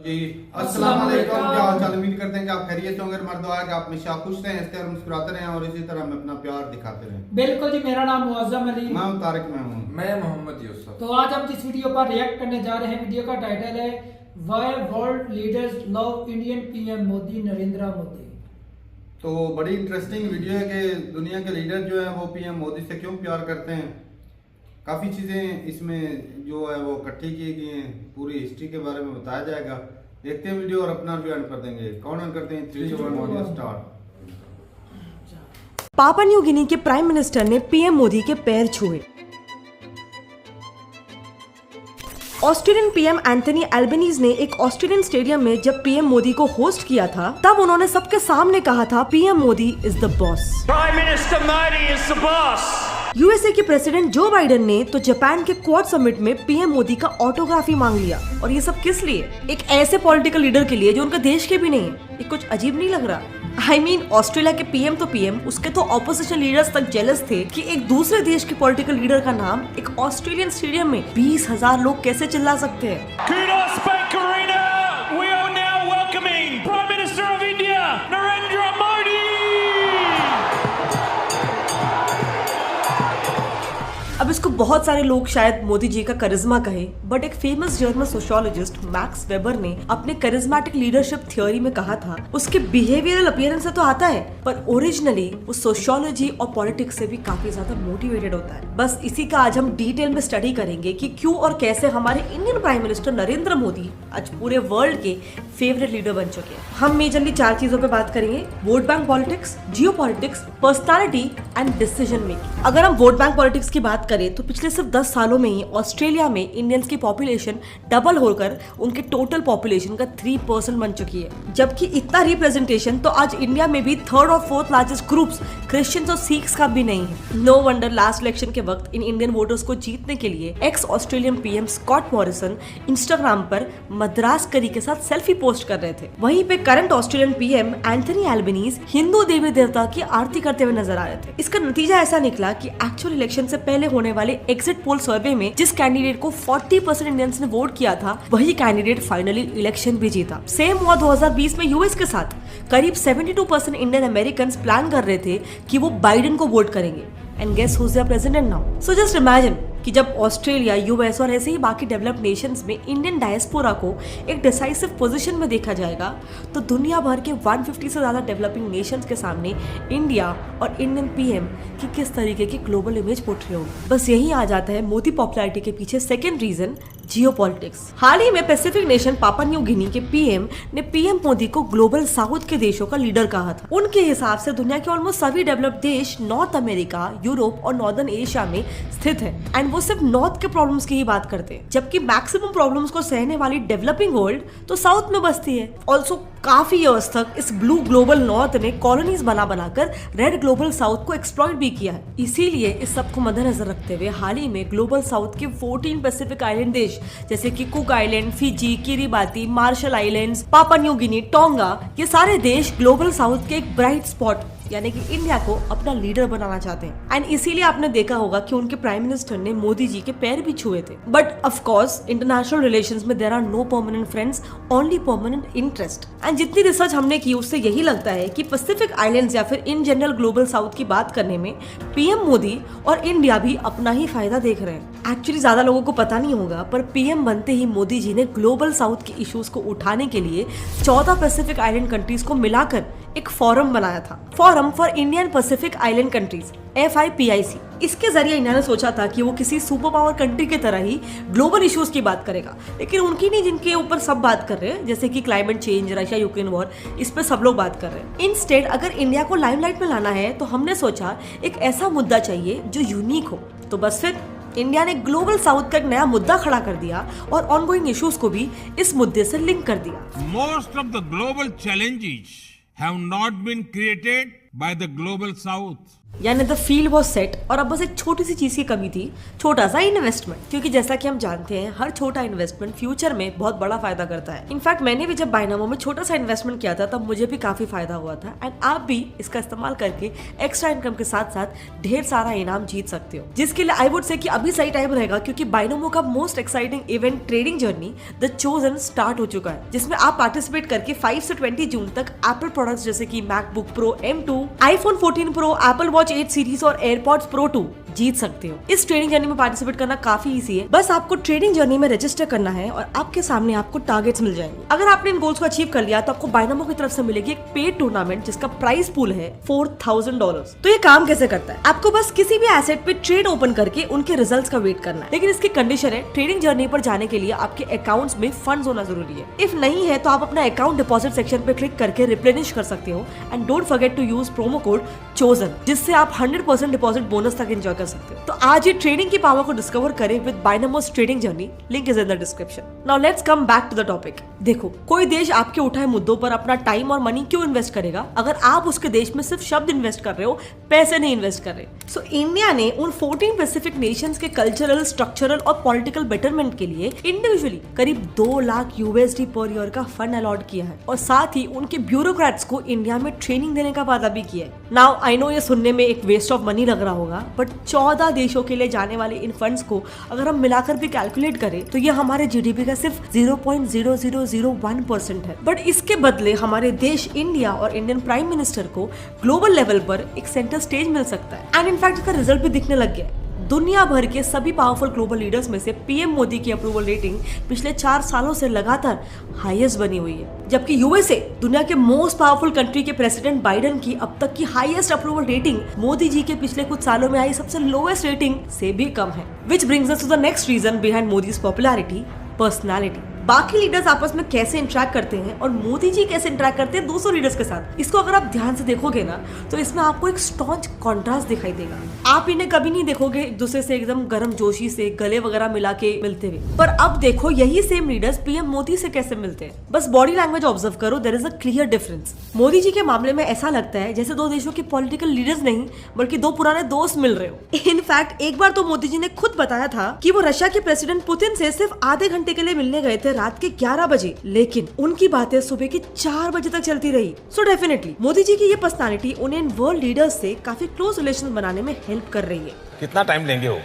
जी अस्सलाम वालेकुम, क्या हाल चाल। उम्मीद करते हैं कि आप खैरियत से होंगे। हमारा दुआ है कि आप हमेशा खुश रहें, हंसते और मुस्कुराते रहें और इसी तरह हमें अपना प्यार दिखाते रहें। बिल्कुल जी, मेरा नाम मुअज्जम अली, मैं तारिक महमूद, मैं मोहम्मद यूसुफ। तो आज हम जिस वीडियो पर रिएक्ट करने जा रहे हैं, वीडियो का टाइटल है why world leaders love Indian PM Modi, Narendra Modi. तो बड़ी इंटरेस्टिंग वीडियो है कि दुनिया के लीडर जो है वो पीएम मोदी से क्यों प्यार करते हैं। काफ़ी चीज़ें इसमें जो है वो इकट्ठी की गई हैं, पूरी हिस्ट्री के बारे में बताया जाएगा। देखते हैं वीडियो और अपना रिव्यू एंड कर देंगे। कौन एंड करते हैं? 3 2 1 स्टार्ट। पापा न्यू गिनी के प्राइम मिनिस्टर ने पीएम मोदी के पैर छुए। ऑस्ट्रेलियन पीएम एंथनी एल्बनीज ने एक ऑस्ट्रेलियन स्टेडियम में जब पीएम मोदी को होस्ट किया था, तब उन्होंने सबके सामने कहा था PM Modi is the boss. Prime Minister Modi is the boss. USA के प्रेसिडेंट जो बाइडेन ने तो जापान के क्वाड समिट में पीएम मोदी का ऑटोग्राफ ही मांग लिया। और ये सब किस लिए? एक ऐसे पॉलिटिकल लीडर के लिए जो उनका देश के भी नहीं है। ये कुछ अजीब नहीं लग रहा? I mean, ऑस्ट्रेलिया के पीएम तो पीएम, उसके तो ऑपोजिशन लीडर्स तक जेलस थे कि एक दूसरे देश के पॉलिटिकल लीडर का नाम एक ऑस्ट्रेलियन स्टेडियम में 20,000 लोग कैसे चिल्ला सकते हैं। Kudos, Bank Arena. We are now welcoming Prime Minister of India, Narendra Modi. अब इसको बहुत सारे लोग शायद मोदी जी का करिश्मा कहे, बट एक famous German sociologist max weber ने अपने करिश्मेटिक लीडरशिप थ्योरी में कहा था उसके बिहेवियरल अपीयरेंस से तो आता है, पर ओरिजिनली वो सोशियोलॉजी और पॉलिटिक्स से भी काफी ज्यादा मोटिवेटेड होता है। बस इसी का आज हम डिटेल में स्टडी करेंगे कि क्यों और कैसे हमारे Indian prime minister Narendra Modi आज पूरे वर्ल्ड के फेवरेट लीडर बन चुके हैं। हम मेजरली 4 चीजों पे बात करेंगे: vote bank politics, Jio politics, personality and decision making. अगर हम वोट बैंक पॉलिटिक्स की बात करें तो पिछले सिर्फ 10 सालों में ही ऑस्ट्रेलिया में इंडियंस की पॉपुलेशन डबल होकर उनके टोटल पॉपुलेशन का 3% बन चुकी है। जबकि इतना रिप्रेजेंटेशन तो आज इंडिया में भी 3rd और 4th लार्जेस्ट ग्रुप्स क्रिश्चियंस और सिख्स का भी नहीं है। नो वंडर लास्ट इलेक्शन के वक्त इन इंडियन वोटर्स को जीतने के लिए ex Australian PM Scott Morrison Instagram पर मद्रास करी के साथ सेल्फी पोस्ट कर रहे थे। वहीं पे current Australian PM Anthony Albanese Hindu देवी देवता की आरती करते हुए नजर आ रहे थे। इसका नतीजा ऐसा निकला कि एक्चुअल इलेक्शन से पहले होने वाले एग्जिट पोल सर्वे में जिस कैंडिडेट को 40% इंडियंस ने वोट किया था, वही कैंडिडेट फाइनली इलेक्शन भी जीता। सेम हुआ 2020 में यूएस के साथ। करीब 72% इंडियन अमेरिकन प्लान कर रहे थे कि वो बाइडेन को वोट करेंगे। And guess who is their president now? So just imagine कि जब ऑस्ट्रेलिया, यूएस और ऐसे ही बाकी डेवलप्ड नेशंस में इंडियन डायस्पोरा को एक डिसाइसिव पोजीशन में देखा जाएगा, तो दुनिया भर के 150 से ज्यादा डेवलपिंग नेशंस के सामने इंडिया और इंडियन पीएम की किस तरीके की ग्लोबल इमेज पोर्ट्रे होगी। बस यही आ जाता है मोदी पॉपुलैरिटी के पीछे सेकेंड रीजन, जियोपॉलिटिक्स। हाल ही में पैसिफिक नेशन पापा न्यू गिनी के पीएम ने पीएम मोदी को ग्लोबल साउथ के देशों का लीडर कहा था। उनके हिसाब से दुनिया के ऑलमोस्ट सभी डेवलप्ड देश नॉर्थ अमेरिका, यूरोप और नॉर्दर्न एशिया में स्थित है। एंड वो सिर्फ नॉर्थ के प्रॉब्लम्स की ही बात करते हैं, जबकि मैक्सिमम प्रॉब्लम्स को सहने वाली डेवलपिंग वर्ल्ड तो साउथ में बसती है। ऑल्सो काफी ईयर्स तक इस ब्लू ग्लोबल नॉर्थ ने कॉलोनीज बनाकर रेड ग्लोबल साउथ को एक्सप्लॉइट भी किया है। इसीलिए इस सब को मद्देनजर रखते हुए हाल ही में ग्लोबल साउथ के 14 पैसिफिक आइलैंड देश जैसे कि cook island, Fiji, Kiribati, Marshall Islands, पापा न्यू गिनी, टोंगा, ये सारे देश ग्लोबल साउथ के एक ब्राइट स्पॉट यानी कि इंडिया को अपना लीडर बनाना चाहते हैं। एंड इसीलिए आपने देखा होगा कि उनके प्राइम मिनिस्टर ने मोदी जी के पैर भी छुए थे। But of course international relations में there are no permanent friends, only permanent interest. And जितनी रिसर्च हमने की उससे यही लगता है कि पैसिफिक आइलैंड्स या फिर इन जनरल ग्लोबल साउथ की बात करने में पीएम मोदी और इंडिया भी अपना ही फायदा देख रहे हैं। एक्चुअली ज्यादा लोगों को पता नहीं होगा, पर पीएम बनते ही मोदी जी ने ग्लोबल साउथ के इश्यूज को उठाने के लिए 14 पैसिफिक आइलैंड कंट्रीज को मिलाकर एक फोरम बनाया था, forum for Indian Pacific island countries, FIPIC। इसके जरिए इंडिया ने सोचा था कि वो किसी सुपर पावर कंट्री की तरह ही ग्लोबल इश्यूज की बात करेगा, लेकिन उनकी नहीं जिनके ऊपर सब बात कर रहे हैं, जैसे कि climate change, Russia Ukraine war, इस पे सब लोग बात कर रहे हैं। इंस्टेड अगर इंडिया को लाइमलाइट में लाना है तो हमने सोचा एक ऐसा मुद्दा चाहिए जो यूनिक हो। तो बस फिर इंडिया ने ग्लोबल साउथ का एक नया मुद्दा खड़ा कर दिया और ऑनगोइंग इश्यूज को भी इस मुद्दे से लिंक कर दिया। Most of the global challenges have not been created by the global south. यानी द फील्ड वाज सेट और अब बस एक छोटी सी चीज की कमी थी, छोटा सा इन्वेस्टमेंट। क्योंकि जैसा कि हम जानते हैं हर छोटा इन्वेस्टमेंट फ्यूचर में बहुत बड़ा फायदा करता है। इनफैक्ट मैंने भी जब बाइनोमो में छोटा सा इन्वेस्टमेंट किया था तब मुझे भी काफी फायदा हुआ था एंड आप भी इसका इस्तेमाल करके एक्स्ट्रा इनकम के साथ साथ ढेर सारा इनाम जीत सकते हो, जिसके लिए आई वुड से कि अभी सही टाइम रहेगा क्योंकि बाइनोमो का most exciting event trading journey the chosen start हो चुका है, जिसमें आप पार्टिसिपेट करके 5 से 20 जून तक एप्पल प्रोडक्ट्स जैसे कि MacBook pro M2, iPhone 14 Pro, Apple watch 8 series और एयरपॉड्स प्रो 2 जीत सकते हो। इस ट्रेडिंग जर्नी में पार्टिसिपेट करना काफी इजी है, बस आपको ट्रेडिंग जर्नी में रजिस्टर करना है और आपके सामने आपको टारगेट्स मिल जाएंगे। अगर आपने इन गोल्स को अचीव कर लिया तो आपको बाइनोमो की तरफ से मिलेगी एक पेड टूर्नामेंट जिसका प्राइस पूल है $4,000। तो ये काम कैसे करता है? आपको बस किसी भी एसेट पे ट्रेड ओपन करके उनके रिजल्ट्स का वेट करना है, लेकिन इसकी कंडीशन है ट्रेडिंग जर्नी पर जाने के लिए आपके अकाउंट्स में फंड्स होना जरूरी है। इफ नहीं है तो आप अपना अकाउंट डिपॉजिट सेक्शन पे क्लिक करके रिप्लेनिश कर सकते हो and don't forget to use promo code chosen, जिससे आप 100% डिपॉजिट बोनस तक एंजॉय कर सकते हो। तो आज ये ट्रेडिंग की पावर को डिस्कवर करें with Binomo's trading journey, link is in the description. Now let's come back to the topic. देखो, कोई देश आपके उठाए मुद्दों पर अपना टाइम और मनी क्यों इन्वेस्ट करेगा अगर आप उसके देश में सिर्फ शब्द इन्वेस्ट कर रहे हो, पैसे नहीं इन्वेस्ट कर रहे। सो इंडिया ने उन 14 पैसिफिक नेशंस के कल्चरल, स्ट्रक्चरल और पॉलिटिकल बेटरमेंट के लिए इंडिविजुअली करीब 2 लाख USD पर ईयर का फंड अलॉट किया है और साथ ही उनके ब्यूरोक्रेट्स को इंडिया में ट्रेनिंग देने का वादा भी किया है। नाउ आई नो ये सुनने में एक वेस्ट ऑफ मनी लग रहा होगा, बट 14 देशों के लिए जाने वाले इन फंड्स को अगर हम मिलाकर भी कैलकुलेट करें तो ये हमारे GDP का सिर्फ 0.0001% है। बट इसके बदले हमारे देश इंडिया और इंडियन प्राइम मिनिस्टर को ग्लोबल लेवल पर एक सेंटर स्टेज मिल सकता है एंड इनफैक्ट इसका रिजल्ट भी दिखने लग गया है। दुनिया भर के सभी पावरफुल ग्लोबल लीडर्स में से पीएम मोदी की अप्रूवल रेटिंग पिछले 4 सालों से लगातार हाईएस्ट बनी हुई है, जबकि USA दुनिया के मोस्ट पावरफुल कंट्री के प्रेसिडेंट बाइडेन की अब तक की highest approval rating Modi ji के पिछले कुछ सालों में आई सबसे लोएस्ट रेटिंग से भी कम है। Which brings us to the next reason behind Modi's popularity, personality. बाकी लीडर्स आपस में कैसे इंटरेक्ट करते हैं और मोदी जी कैसे इंटरेक्ट करते हैं दूसरे लीडर्स के साथ, इसको अगर आप ध्यान से देखोगे ना तो इसमें आपको एक स्टॉन्च कॉन्ट्रास्ट दिखाई देगा। आप इन्हें कभी नहीं देखोगे एक दूसरे से एकदम गर्म जोशी से गले वगैरह मिला के मिलते हुए, पर अब देखो यही सेम लीडर्स पीएम मोदी से कैसे मिलते हैं। बस बॉडी लैंग्वेज ऑब्जर्व करो, there is a clear difference. Modi ji के मामले में ऐसा लगता है जैसे 2 देशों के पॉलिटिकल लीडर्स नहीं बल्कि 2 पुराने दोस्त मिल रहे हो। इनफैक्ट एक बार तो मोदी जी ने खुद बताया था कि वो रशिया के प्रेसिडेंट पुतिन से सिर्फ आधे घंटे के लिए मिलने गए थे रात के 11 बजे, लेकिन उनकी बातें सुबह के 4 बजे तक चलती रही। सो डेफिनेटली मोदी जी की ये पर्सनालिटी उन्हें वर्ल्ड लीडर्स से काफी क्लोज रिलेशन बनाने में हेल्प कर रही है। कितना टाइम लेंगे वो?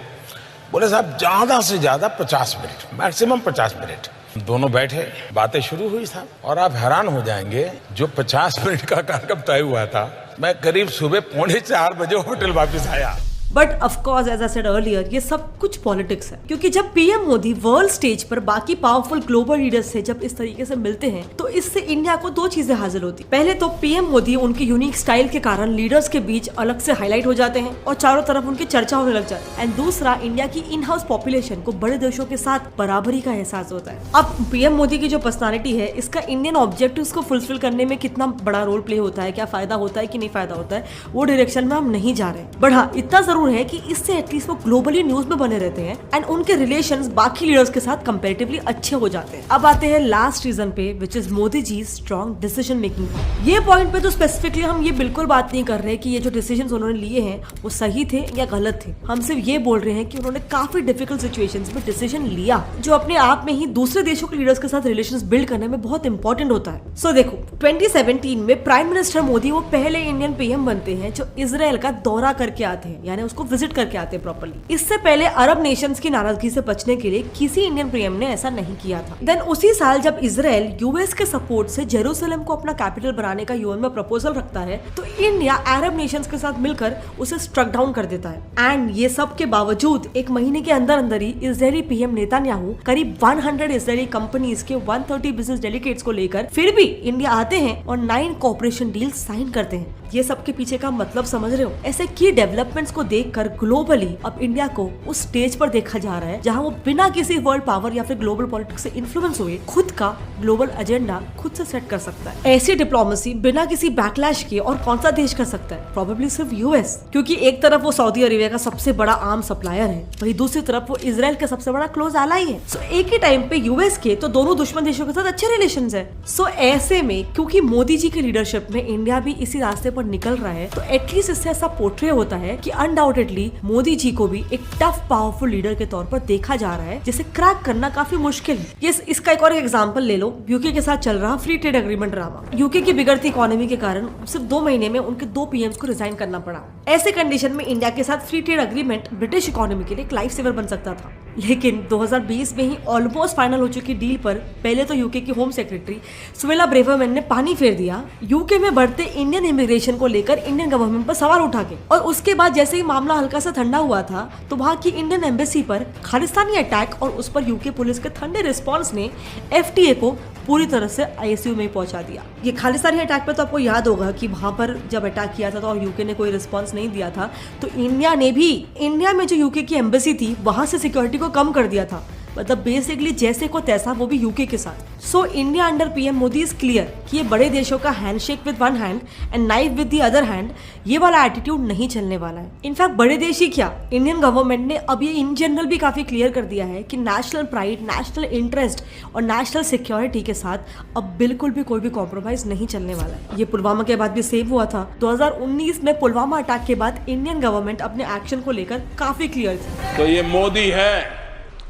बोले साहब ज्यादा से ज्यादा 50 मिनट, मैक्सिमम 50 मिनट। दोनों बैठे, बातें शुरू हुई साहब, और आप हैरान हो जाएंगे जो 50 मिनट का कार्यक्रम तय हुआ था, मैं करीब सुबह 3:45 बजे होटल वापस आया। But of course as I said earlier, ये सब कुछ पॉलिटिक्स है, क्योंकि जब पीएम मोदी वर्ल्ड स्टेज पर बाकी पावरफुल ग्लोबल लीडर्स से जब इस तरीके से मिलते हैं तो इससे इंडिया को 2 चीजें हासिल होती। पहले तो पीएम मोदी उनकी यूनिक स्टाइल के कारण लीडर्स के बीच अलग से हाईलाइट हो जाते हैं और चारों तरफ उनकी चर्चा होने लग जाती है। एंड दूसरा, इंडिया की इन हाउस पॉपुलेशन को बड़े देशों के साथ बराबरी का एहसास होता है। अब पीएम मोदी की जो पर्सनालिटी है, इसका इंडियन ऑब्जेक्टिव्स को फुलफिल करने में कितना बड़ा रोल प्ले होता है, क्या फायदा होता है कि नहीं फायदा होता है, वो डायरेक्शन में हम नहीं जा रहे। बट हाँ, इतना जरूर है कि इससे एटलीस्ट वो ग्लोबली न्यूज में बने रहते हैं एंड उनके रिलेशंस बाकी लीडर्स के साथ कंपैरेटिवली अच्छे हो जाते हैं। अब आते हैं लास्ट रीजन पे, which is Modi ji strong decision making. ये पॉइंट पे तो स्पेसिफिकली हम ये बिल्कुल बात नहीं कर रहे कि ये जो डिसीजंस उन्होंने लिए हैं वो सही थे या गलत थे। हम सिर्फ ये बोल रहे हैं कि उन्होंने काफी डिफिकल्ट सिचुएशंस में डिसीजन लिया, जो अपने आप में ही दूसरे देशों के लीडर्स के साथ रिलेशंस बिल्ड करने में बहुत इंपॉर्टेंट होता है। सो देखो, 2017 में प्राइम मिनिस्टर मोदी वो पहले इंडियन पीएम बनते हैं जो इजराइल का दौरा करके आते हैं, यानी उसको विजिट करके आते हैं प्रॉपर्ली। इससे पहले अरब नेशंस की नाराजगी से बचने के लिए किसी इंडियन पीएम ने ऐसा नहीं किया था। देन उसी साल जब इजराइल यूएस के सपोर्ट से जेरूसलम को अपना कैपिटल बनाने का यूएन में प्रपोजल रखता है तो इंडिया अरब नेशंस के साथ मिलकर उसे स्ट्रक डाउन कर देता है। एंड ये सब के बावजूद 1 महीने के अंदर अंदर ही इजरायली पीएम नेतन्याहू करीब 100 इजरायली कंपनीज के 130 बिजनेस डेलीगेट्स को लेकर फिर भी इंडिया आते हैं और 9 कोऑपरेशन डील साइन करते हैं। ये सब के पीछे का मतलब समझ रहे हो? ऐसे की डेवलपमेंट्स को देखकर ग्लोबली अब इंडिया को उस स्टेज पर देखा जा रहा है जहां वो बिना किसी वर्ल्ड पावर या फिर ग्लोबल पॉलिटिक्स से इन्फ्लुएंस हुए खुद का ग्लोबल एजेंडा खुद से सेट कर सकता है। ऐसी डिप्लोमेसी बिना किसी बैकलैश के और कौन सा देश कर सकता है? प्रोबेबली सिर्फ यूएस, क्योंकि एक तरफ वो सऊदी अरेबिया का सबसे बड़ा आर्म सप्लायर है, वही दूसरी तरफ वो इजराइल का सबसे बड़ा क्लोज एलाई है। सो एक ही टाइम पे यूएस के तो दोनों दुश्मन देशों के साथ अच्छे रिलेशंस है। सो ऐसे में क्योंकि मोदी जी की लीडरशिप में इंडिया भी इसी रास्ते पर पर निकल रहा है, तो एटलीस्ट इससे ऐसा पोर्ट्रे होता है कि अनडाउटेडली मोदी जी को भी एक टफ पावरफुल लीडर के तौर पर देखा जा रहा है, जिसे क्रैक करना काफी मुश्किल है। ये इसका एक और एग्जांपल ले लो, यूके के साथ चल रहा free trade agreement drama. UK की बिगड़ती इकोनॉमी के कारण सिर्फ 2 महीने में उनके 2 पीएम्स को रिजाइन करना पड़ा। ऐसे कंडीशन में इंडिया के साथ free trade agreement British economy के लिए एक लाइफ सेवर बन सकता था, लेकिन 2020 में ही ऑलमोस्ट फाइनल हो चुकी डील पर पहले तो यूके की होम सेक्रेटरी सुवेला ब्रेवरमैन ने पानी फेर दिया यूके में बढ़ते इंडियन इमिग्रेशन को लेकर इंडियन गवर्नमेंट पर सवाल उठा के। और उसके बाद जैसे ही मामला हल्का सा ठंडा हुआ था तो वहां की इंडियन एम्बेसी पर खालिस्तानी अटैक और उस पर यूके पुलिस के ठंडे रिस्पॉन्स ने एफटीए को पूरी तरह से आईसीयू में पहुंचा दिया। ये खालिस्तानी अटैक पे तो आपको याद होगा कि वहां पर जब अटैक किया था तो और यूके ने कोई रिस्पांस नहीं दिया था, तो इंडिया ने भी इंडिया में जो यूके की एम्बेसी थी वहां से सिक्योरिटी को कम कर दिया था। मतलब बेसिकली जैसे को तैसा, वो भी यूके के साथ। So India under PM Modi is clear कि ये बड़े देशों का handshake with one hand and knife with the other hand, ये वाला एटीट्यूड नहीं चलने वाला है। इनफैक्ट बड़े देश ही क्या, इंडियन गवर्नमेंट ने अब ये इन जनरल भी काफी क्लियर कर दिया है कि नेशनल प्राइड, नेशनल इंटरेस्ट और नेशनल सिक्योरिटी के साथ अब बिल्कुल भी कोई भी कॉम्प्रोमाइज नहीं चलने वाला है। ये पुलवामा के बाद भी सेव हुआ था। 2019 में पुलवामा अटैक के बाद इंडियन गवर्नमेंट अपने एक्शन को लेकर काफी क्लियर थी। तो ये मोदी है,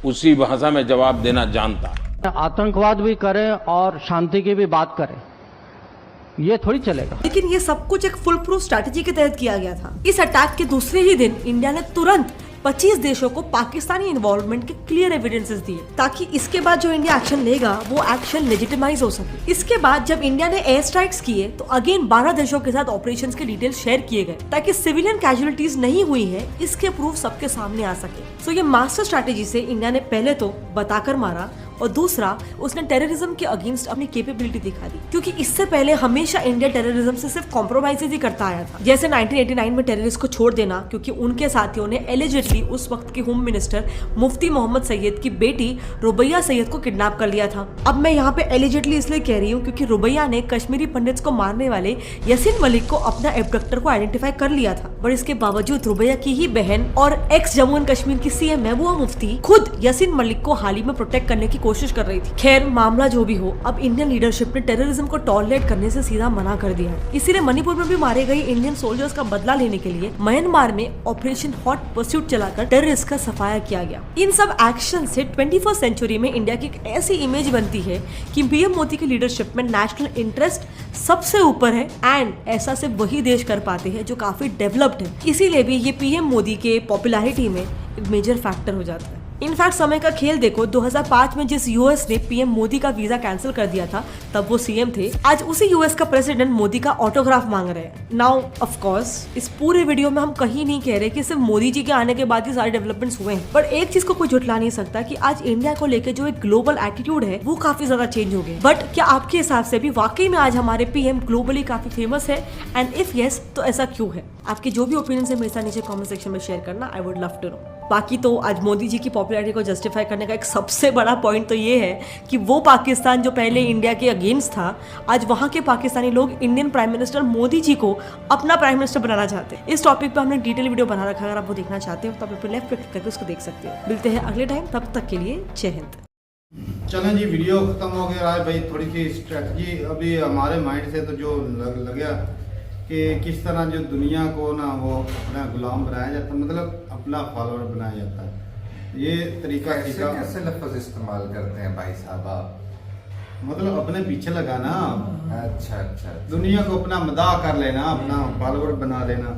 उसी भाषा में जवाब देना जानता। आतंकवाद भी करें और शांति की भी बात करें, ये थोड़ी चलेगा। लेकिन ये सब कुछ एक फुल प्रूफ स्ट्रैटेजी के तहत किया गया था। इस अटैक के दूसरे ही दिन इंडिया ने तुरंत 25 देशों को पाकिस्तानी इन्वॉल्वमेंट के क्लियर एविडेंसेस दिए, ताकि इसके बाद जो इंडिया एक्शन लेगा वो एक्शन लेजिटिमाइज हो सके। इसके बाद जब इंडिया ने एयर स्ट्राइक्स किए तो अगेन 12 देशों के साथ ऑपरेशंस के डिटेल्स शेयर किए गए, ताकि सिविलियन कैजुअलिटीज नहीं हुई है इसके प्रूफ सबके सामने आ सके। सो ये मास्टर स्ट्रैटेजी से इंडिया ने पहले तो बताकर मारा और दूसरा उसने टेररिज्म के अगेंस्ट अपनी कैपेबिलिटी दिखा दी, क्योंकि इससे पहले हमेशा इंडिया टेररिज्म से सिर्फ कॉम्प्रोमाइज ही करता आया था। जैसे 1989 में टेररिस्ट को छोड़ देना क्योंकि उनके साथियों ने एलिजिडली उस वक्त के होम मिनिस्टर मुफ्ती मोहम्मद सैयद की बेटी रुबैया सैयद को किडनैप कर लिया था। अब मैं यहाँ पे एलिजिडली इसलिए कह रही हूँ क्योंकि रुबैया ने कश्मीरी पंडित्स को मारने वाले यासीन मलिक को अपना एब्डक्टर को आइडेंटिफाई कर लिया था, पर इसके बावजूद रुबैया की ही बहन और एक्स जम्मू एंड कश्मीर की सीएम महबूबा मुफ्ती खुद यासीन मलिक को हाल ही में प्रोटेक्ट करने की कोशिश कर रही थी। खैर मामला जो भी हो, अब इंडियन लीडरशिप ने टेररिज्म को टॉलरेट करने से सीधा मना कर दिया है। इसीलिए मणिपुर में भी मारे गए इंडियन सोल्जर्स का बदला लेने के लिए म्यांमार में ऑपरेशन हॉट परस्यूट चलाकर टेररिस्ट का सफाया किया गया। इन सब एक्शन से 21st सेंचुरी में इंडिया की एक ऐसी इमेज बनती है कि पीएम मोदी की लीडरशिप में नेशनल इंटरेस्ट सबसे ऊपर है, एंड ऐसा सिर्फ वही देश कर पाते हैं जो काफी डेवलप्ड है। इसीलिए भी ये पीएम मोदी के पॉपुलैरिटी में एक मेजर फैक्टर हो जाता है। इनफैक्ट समय का खेल देखो, 2005 में जिस यूएस ने पीएम मोदी का वीजा कैंसिल कर दिया था, तब वो सीएम थे। आज उसी यूएस का प्रेसिडेंट मोदी का ऑटोग्राफ मांग रहे हैं। नाउ ऑफ कोर्स इस पूरे वीडियो में हम कहीं नहीं कह रहे कि सिर्फ मोदी जी के आने के बाद ही सारे डेवलपमेंट्स हुए हैं, पर एक चीज को कोई झुठला नहीं सकता कि आज इंडिया को लेकर जो एक ग्लोबल एटीट्यूड है वो काफी ज्यादा चेंज हो गया। बट क्या आपके हिसाब से भी वाकई में आज हमारे पीएम ग्लोबली काफी फेमस है, एंड इफ यस तो ऐसा क्यों है? आपके जो भी ओपिनियन है मेरे साथ नीचे कमेंट सेक्शन में शेयर करना, I would love to know. बाकी तो आज मोदी जी की पॉपुलैरिटी को जस्टिफाई करने का एक सबसे बड़ा पॉइंट तो ये है कि वो पाकिस्तान जो पहले इंडिया के अगेंस्ट था, आज वहां के पाकिस्तानी लोग Indian prime minister Modi ji को अपना प्राइम मिनिस्टर बनाना चाहते हैं। इस टॉपिक पे हमने डिटेल वीडियो बना रखा है, अगर आप वो देखना चाहते हो तो आप लेफ्ट पे क्लिक करके उसको देख सकते हो। मिलते हैं अगले टाइम, तब तक के लिए जय हिंद। चलें जी, वीडियो खत्म हो गया है भाई। थोड़ी सी स्ट्रेटजी अभी हमारे माइंड से तो जो लगा कि किस तरह जो दुनिया को ना वो अपना गुलाम बनाया जाता है, मतलब अपना फॉलोअर बनाया जाता है। ये तरीका कैसे लफ्ज इस्तेमाल करते हैं भाई साहब आप? मतलब अपने पीछे लगाना, अच्छा दुनिया को अपना मदाह कर लेना, अपना फॉलोअर बना लेना,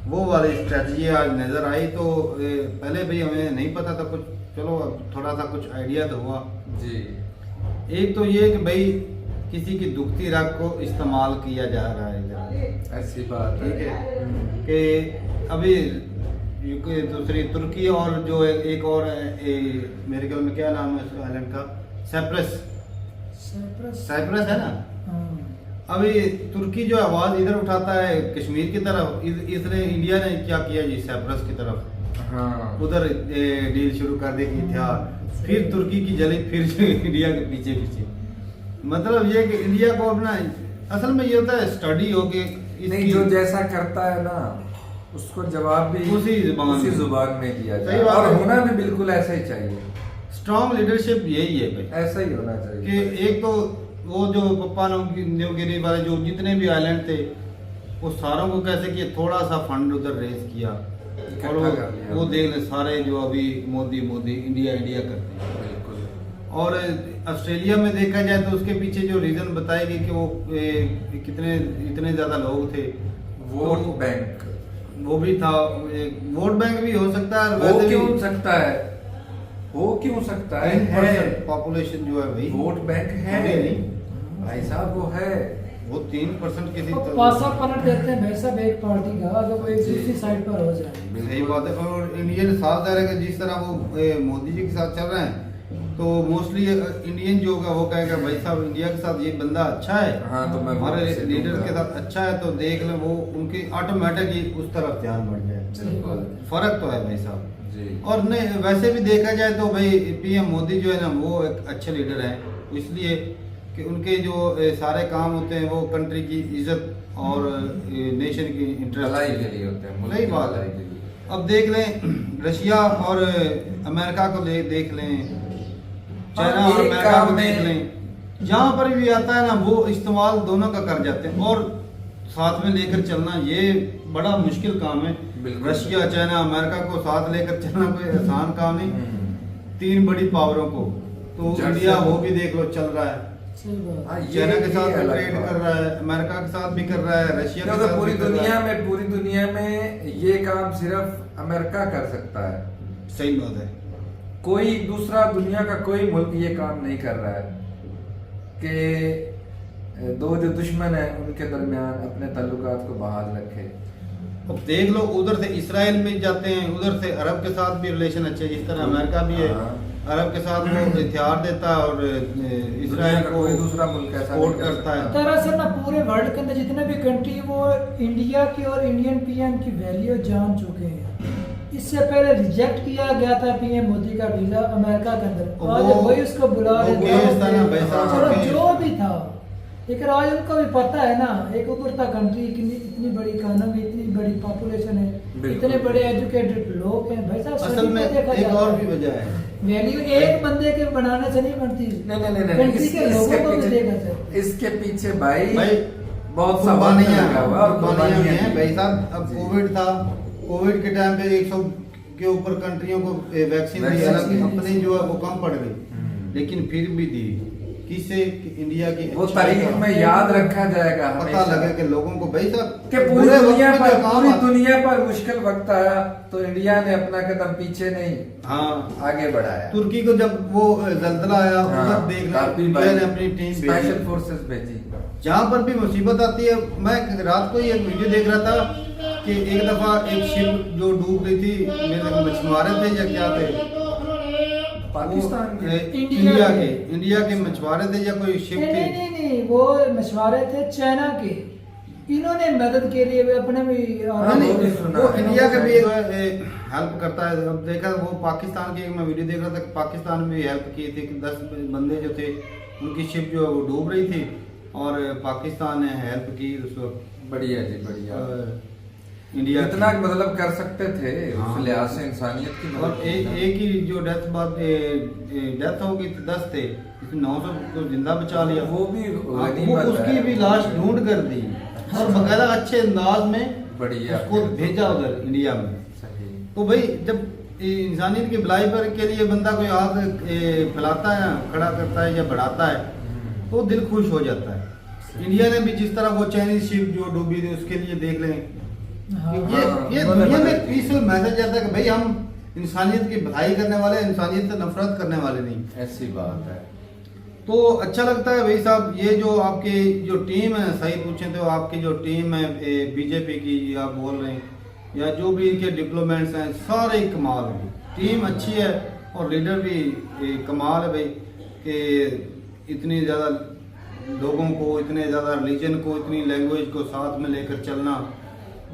वो वाली स्ट्रेटजी आज नजर आई। तो पहले भी हमें नहीं पता था कुछ, चलो थोड़ा सा कुछ आइडिया तो हुआ जी। एक तो ये कि भाई किसी की दुखती रग को इस्तेमाल किया जा रहा है, ऐसी बात ठीक है कि अभी दूसरी तुर्की और जो एक और मेरे ख्याल में क्या नाम है उस आइलैंड का, साइप्रस है ना। अभी तुर्की जो आवाज इधर उठाता है कश्मीर की तरफ, इसने इंडिया ने क्या किया जी, साइप्रस की तरफ हाँ। उधर डील शुरू कर दी कि था, फिर तुर्की की जली, फिर इंडिया के पीछे। मतलब ये कि इंडिया को अपना असल में ये होता है स्टडी हो के नहीं, जो जैसा करता है ना उसको जवाब भी उसी जुबान में दिया जाए, और होना भी बिल्कुल ऐसा ही चाहिए। स्ट्रॉन्ग लीडरशिप यही है भाई, ऐसा ही होना चाहिए कि एक तो वो जो पप्पा न्यू गिनी वाले जो जितने भी आइलैंड थे वो सारों को कैसे किया, थोड़ा सा फंड उधर रेज किया और वो देख ले सारे जो अभी मोदी मोदी इंडिया इंडिया करते हैं। बिल्कुल। और ऑस्ट्रेलिया में देखा जाए तो उसके पीछे जो रीजन बताए गए कि वो कितने इतने ज्यादा लोग थे, वोट बैंक वो भी था, वोट बैंक भी हो सकता है। हो क्यों सकता है, हो क्यों सकता है, पॉपुलेशन जो है भाई वोट बैंक है भाई साहब, वो है, वो 3% किसी पासा पलट देते हैं भाई साहब एक पार्टी का, अगर वो एक दूसरी साइड पर हो जाए। सही बात है। और इंडियन साथ है कि जिस तरह वो मोदी जी के साथ चल रहे हैं तो मोस्टली इंडियन जो होगा वो कहेगा भाई साहब इंडिया के साथ ये बंदा अच्छा है, हाँ, तो मैं हमारे लीडर के साथ अच्छा है, तो देख लें वो उनकी ऑटोमेटिकली उस तरफ ध्यान बढ़ जाए। फर्क तो है भाई साहब जी। और नहीं वैसे भी देखा जाए तो भाई पीएम मोदी जो है ना वो एक अच्छे लीडर हैं, इसलिए कि उनके जो सारे काम होते हैं वो कंट्री की इज्जत और नेशन की भलाई इंटरेस्ट के लिए होते हैं, मुल्क सही की बात भलाई है। के लिए। अब देख लें रशिया और अमेरिका को देख लें, चाइना और एक अमेरिका काम को में- देख लें, जहाँ पर भी आता है ना वो इस्तेमाल दोनों का कर जाते हैं और साथ में लेकर चलना ये बड़ा मुश्किल काम है। बिल्कुल। रशिया चाइना अमेरिका को साथ लेकर चलना कोई आसान काम नहीं, तीन बड़ी पावरों को, तो जट इंडिया से- वो भी देख लो चल रहा है, सही बात। हाँ, ये- चाइना के साथ ये भी अलग ट्रेड बात कर रहा है, अमेरिका के साथ भी कर रहा है, रशिया के क्योंकि साथ पूरी भी कर रहा दुनिया है। में, पूरी दुनिया में ये काम सिर्फ अमेरिका कर सकता है, सही बात है। कोई दूसरा दुनिया का कोई मुल्क ये काम नहीं कर रहा है कि दो जो दुश्मन है उनके दरमियान अपने ताल्लुकात को बहाल रखे। अब देख लो उधर से इसराइल में जाते हैं, उधर से अरब के साथ भी रिलेशन अच्छे, जिस तरह अमेरिका भी है हाँ। अरब के साथ वो हथियार देता है और दुनिया इसराइल का को कोई दूसरा मुल्क ऐसा सपोर्ट नहीं कर करता है। सकता। दरअसल ना पूरे वर्ल्ड के अंदर जितने भी कंट्री वो इंडिया की और इंडियन पीएम की वैल्यू जान चुके हैं। इससे पहले रिजेक्ट किया गया था पीएम मोदी का वीजा अमेरिका के अंदर, आज वो- वही उसको बुला वो रहे केस था ना भाई साहब, चलो केस। जो भी था, लेकिन आज उनको भी पता है ना एक उभरता कंट्री की इतनी बड़ी इकोनॉमी, इतनी बड़ी पॉपुलेशन है, बिल्कुल। इतने बड़े एजुकेटेड लोग हैं भाई साहब। असल सभी में को देखा एक जाता और है। भी वजह है, वैल्यू एक बंदे के बनाने से नहीं बनती, नहीं, कंट्री के लोगों को भी देखा जाए। इसके पीछे भाई भाई बहुत सा कुर्बानियां लगा हुआ और कुर्बानियां भी हैं कुर्बानियां भाई साहब। अब जी। कोविड था, कोविड के टाइम पे 100 के ऊपर कंट्रियों को वैक्सीन दी, वैक्सीन हालांकि दी। अपनी जो है वो कम पड़ गई, लेकिन फिर भी दी किसे, कि इंडिया की वो अच्छाई तारीख का में याद रखा जाएगा पता हमेशा। लगे कि लोगों को भाई साहब कि पूरी बुरे वक्त दुनिया में पर, जो काम पूरी आता- दुनिया पर मुश्किल वक्त आया तो इंडिया ने अपना कदम पीछे नहीं हाँ आगे बढ़ाया। तुर्की को जब वो जल्जला आया हाँ, उधर देख लो तब भी इंडिया ने अपनी टीम स्पेशल भेजी। फोर्सेस भेजी। जहाँ पर भी मुसीबत आती है, मैं रात को ही एक वीडियो देख रहा था कि एक दफा एक शिप जो डूब रही थी, मेरे ख्याल मछुआरे थे या क्या थे, पाकिस्तान वो, के इंडिया के मछुआरे थे या कोई शिप नहीं नहीं थी, नहीं नहीं, वो मछुआरे थे चाइना के, इन्होंने मदद के लिए वे अपने भी हाँ, नहीं, वो भी सुना वो है। इंडिया का भी हेल्प करता है। अब देखा वो पाकिस्तान की एक मैं वीडियो देख रहा था कि पाकिस्तान में हेल्प की थी कि 10 बंदे जो थे उनकी शिप जो है वो डूब रही थी और पाकिस्तान ने हेल्प की उस वक्त बढ़िया जी, बढ़िया। इंडिया की। इतना मतलब कर सकते थे हाँ। उस लिहाज से इंसानियत की और मदद की। एक ही जो डेथ हो गई थी 10 थे, इसमें 900 को जिंदा बचा लिया, वो भी वो गनीमत उसकी है। भी लाश ढूंढ कर दी और बकायदा अच्छे अंदाज में बढ़िया। उसको भेजा उधर इंडिया में। सही। तो भाई जब इंसानियत की भलाई पर के लिए बंदा कोई हाथ फैलाता है, खड़ा करता है या बढ़ाता है, तो दिल खुश हो जाता है। इंडिया ने भी जिस तरह वो चाइनीज शिप जो डूबी थी उसके लिए देख लें, हाँ। ये उन्होंने दुनिया में मदद एक की। पीसफुल मैसेज आता है कि भाई हम इंसानियत की भलाई करने वाले, इंसानियत से नफरत करने वाले नहीं। ऐसी बात है। तो अच्छा लगता है भाई साहब, ये जो आपकी जो टीम है, सही पूछें तो आपकी जो टीम है बीजेपी की आप बोल रहे हैं, या जो भी इनके डिप्लोमेट्स हैं, सारे कमाल है, टीम अच्छी है और लीडर भी कमाल है भाई, कि इतनी ज़्यादा लोगों को, इतने ज़्यादा रिलीजन को, इतनी लैंग्वेज को साथ में लेकर चलना,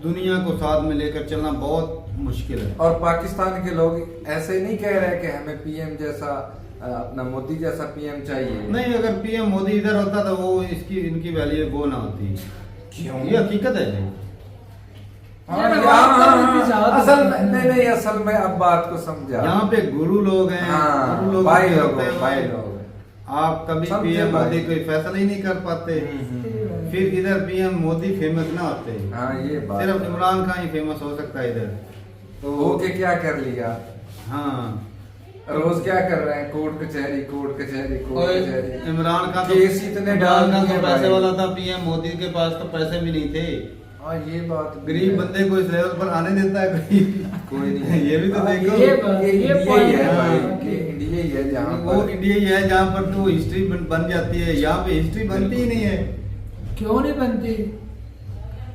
दुनिया को साथ में लेकर चलना बहुत मुश्किल है। और पाकिस्तान के लोग ऐसे नहीं कह रहे कि हमें पीएम जैसा, अपना मोदी जैसा पीएम चाहिए। नहीं, अगर पीएम मोदी इधर होता तो वो इनकी वैल्यू वो ना होती। क्यों? ये हकीकत है। हाँ, ये यहाँ- बात तो उनकी ज़्यादा असल है। में नहीं, असल में अब बात को समझा। यहाँ पे गुरु लोग हैं, हाँ, गुरु लोग भाई होते लोग, हैं, भाई लोग। आप कभी समझे पीएम भाई। मोदी कोई फैसला ही नहीं कर पाते। फिर इधर पीएम मोदी फेमस ना होते, हाँ ये बात सिर्फ है। इमरान खान ही फेमस हो सकता है इधर। तो हो के क्या कर लिया, हाँ रोज क्या कर रहे हैं, कोर्ट कचहरी कोर्ट कचहरी कोर्ट और कचहरी। इमरान खान केस इतने डाल इमरान खान दिए तो पैसे भाई। वाला था, पीएम मोदी के पास तो पैसे भी नहीं थे। हाँ ये बात भी गरीब है। बंदे को इस लेवल पर आने देता है कोई? कोई नहीं। ये भी तो हाँ, देखो। ये ये इंडिया ही point है है भाई, कि ये इंडिया ही है जहाँ वो पर इंडिया ही है जहाँ पर तो हिस्ट्री बन जाती है, यहाँ पे हिस्ट्री बनती ही नहीं है। क्यों नहीं बनती?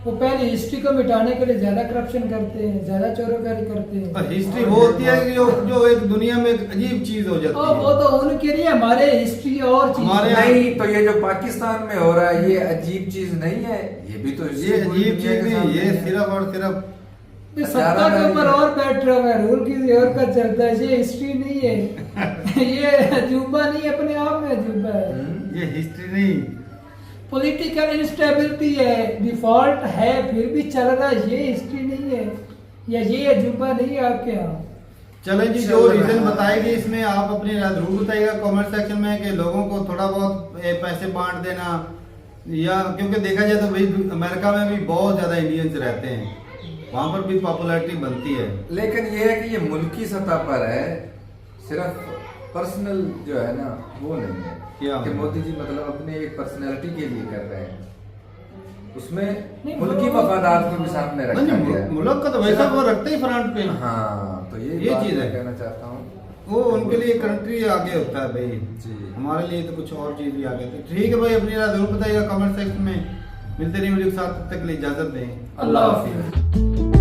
वो पहले हिस्ट्री को मिटाने के लिए ज्यादा करप्शन करते हैं, ज्यादा चोरोकारी करते हैं। पर हिस्ट्री वो होती है कि जो एक दुनिया में एक अजीब चीज हो जाती ओ, वो है। तो उनके लिए, हमारे हिस्ट्री और चीज हमारे है। नहीं, तो ये जो पाकिस्तान में हो रहा है ये अजीब चीज नहीं है, ये भी तो ये पूरी अजीब दुनिया चीज के नहीं, सामने ये है। सिर्फ और सिर्फ ये सत्ता के ऊपर और बैठ रहा है, रूल किसी और का चलता है। ये हिस्ट्री नहीं है। ये अजूबा नहीं, अपने आप में अजूबा है। ये हिस्ट्री नहीं। पॉलिटिकल इंस्टेबिलिटी है, डिफॉल्ट है, फिर भी चल रहा है। ये हिस्ट्री नहीं है, या ये अजूबा नहीं है आपके यहाँ। चलें जी, चल जो रहा रीजन है। बताएगी इसमें आप अपनी राय जरूर बताइएगा कमेंट सेक्शन में कि लोगों को थोड़ा बहुत पैसे बांट देना, या क्योंकि देखा जाए तो भाई अमेरिका में भी बहुत ज्यादा इंडियंस रहते हैं, वहां पर भी पॉपुलैरिटी बनती है। लेकिन ये है कि ये मुल्की सतह पर है, सिर्फ पर्सनल जो है ना वो नहीं है क्या? कि मोदी जी मतलब अपने एक पर्सनैलिटी के लिए कर रहे हैं, उसमें नहीं, मुल्की मफादात को भी सामने रखा नहीं, गया है। मुल्क का तो वैसा वो रखते ही फ्रंट पे। हाँ, तो ये बात चीज़ मैं है। कहना चाहता हूँ। वो उनके लिए कंट्री आगे होता है भाई, जी। हमारे लिए तो कुछ और चीज भी आगे थी। ठीक है भाई, अपनी राय जरूर बताइएगा कमेंट सेक्शन में। मिलते रहिए वीडियो के साथ, तब तक के लिए इजाजत दें। अल्लाह हाफिज़।